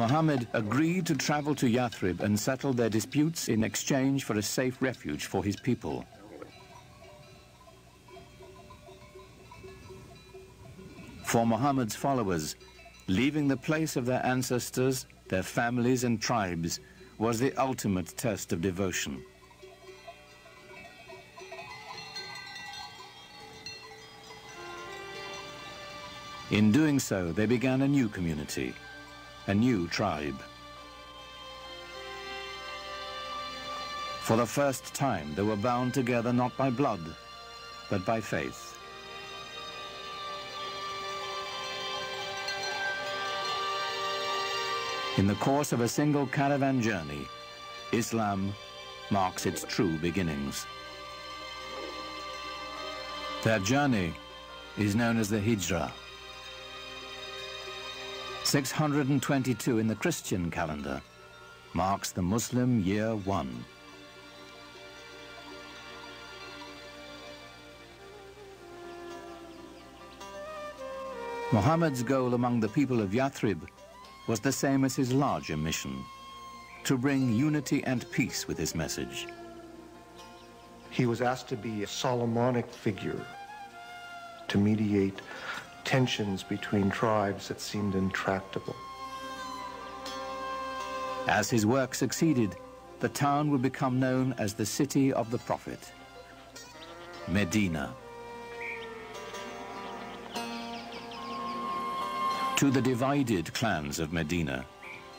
Muhammad agreed to travel to Yathrib and settle their disputes in exchange for a safe refuge for his people. For Muhammad's followers, leaving the place of their ancestors, their families and tribes, was the ultimate test of devotion. In doing so, they began a new community, a new tribe. For the first time, they were bound together not by blood, but by faith. In the course of a single caravan journey, Islam marks its true beginnings. Their journey is known as the Hijrah. 622 in the Christian calendar marks the Muslim year 1. Muhammad's goal among the people of Yathrib was the same as his larger mission, to bring unity and peace with his message. He was asked to be a Solomonic figure, to mediate tensions between tribes that seemed intractable. As his work succeeded, the town would become known as the city of the Prophet, Medina. To the divided clans of Medina,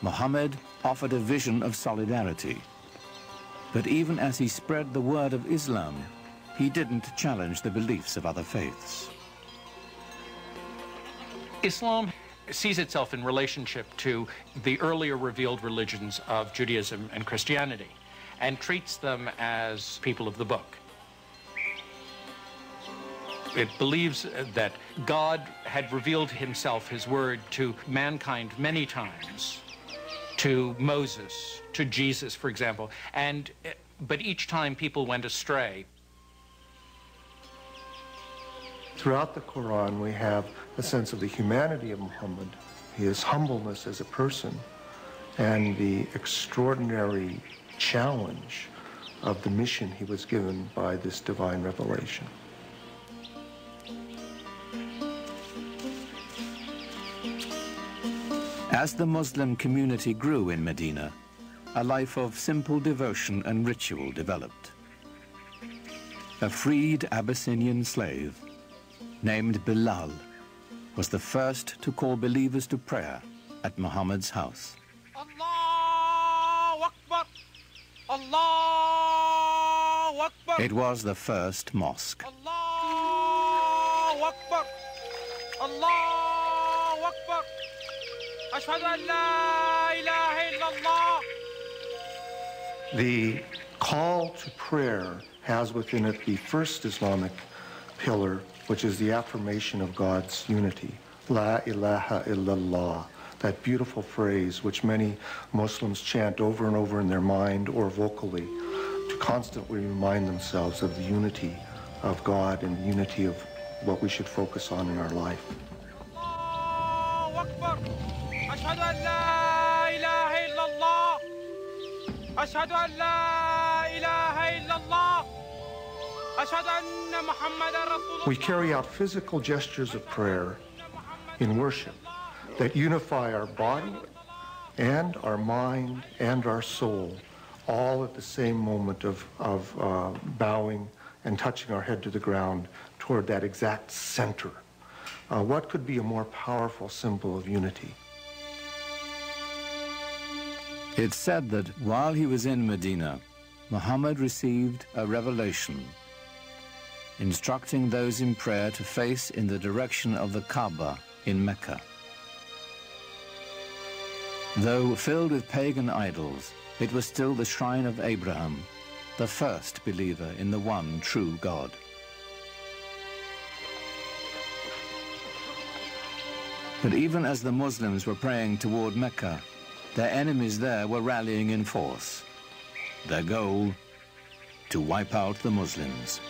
Muhammad offered a vision of solidarity. But even as he spread the word of Islam, he didn't challenge the beliefs of other faiths. Islam sees itself in relationship to the earlier revealed religions of Judaism and Christianity, and treats them as people of the book. It believes that God had revealed himself, his word, to mankind many times, to Moses, to Jesus, for example, but each time people went astray. Throughout the Quran, we have a sense of the humanity of Muhammad, his humbleness as a person, and the extraordinary challenge of the mission he was given by this divine revelation. As the Muslim community grew in Medina, a life of simple devotion and ritual developed. A freed Abyssinian slave named Bilal was the first to call believers to prayer at Muhammad's house. Allahu Akbar! Allahu Akbar! It was the first mosque. Allahu Akbar! Allahu Akbar! Ashhadu an la ilaha illallah. The call to prayer has within it the first Islamic pillar, which is the affirmation of God's unity. La ilaha illallah, that beautiful phrase which many Muslims chant over and over in their mind or vocally to constantly remind themselves of the unity of God and the unity of what we should focus on in our life. Allahu Akbar! Ashhadu an la ilaha illallah. Ashhadu an la ilaha illallah. We carry out physical gestures of prayer in worship that unify our body and our mind and our soul, all at the same moment of bowing and touching our head to the ground toward that exact center. What could be a more powerful symbol of unity? It's said that while he was in Medina, Muhammad received a revelation instructing those in prayer to face in the direction of the Kaaba in Mecca. Though filled with pagan idols, it was still the shrine of Abraham, the first believer in the one true God. But even as the Muslims were praying toward Mecca, their enemies there were rallying in force. Their goal, to wipe out the Muslims.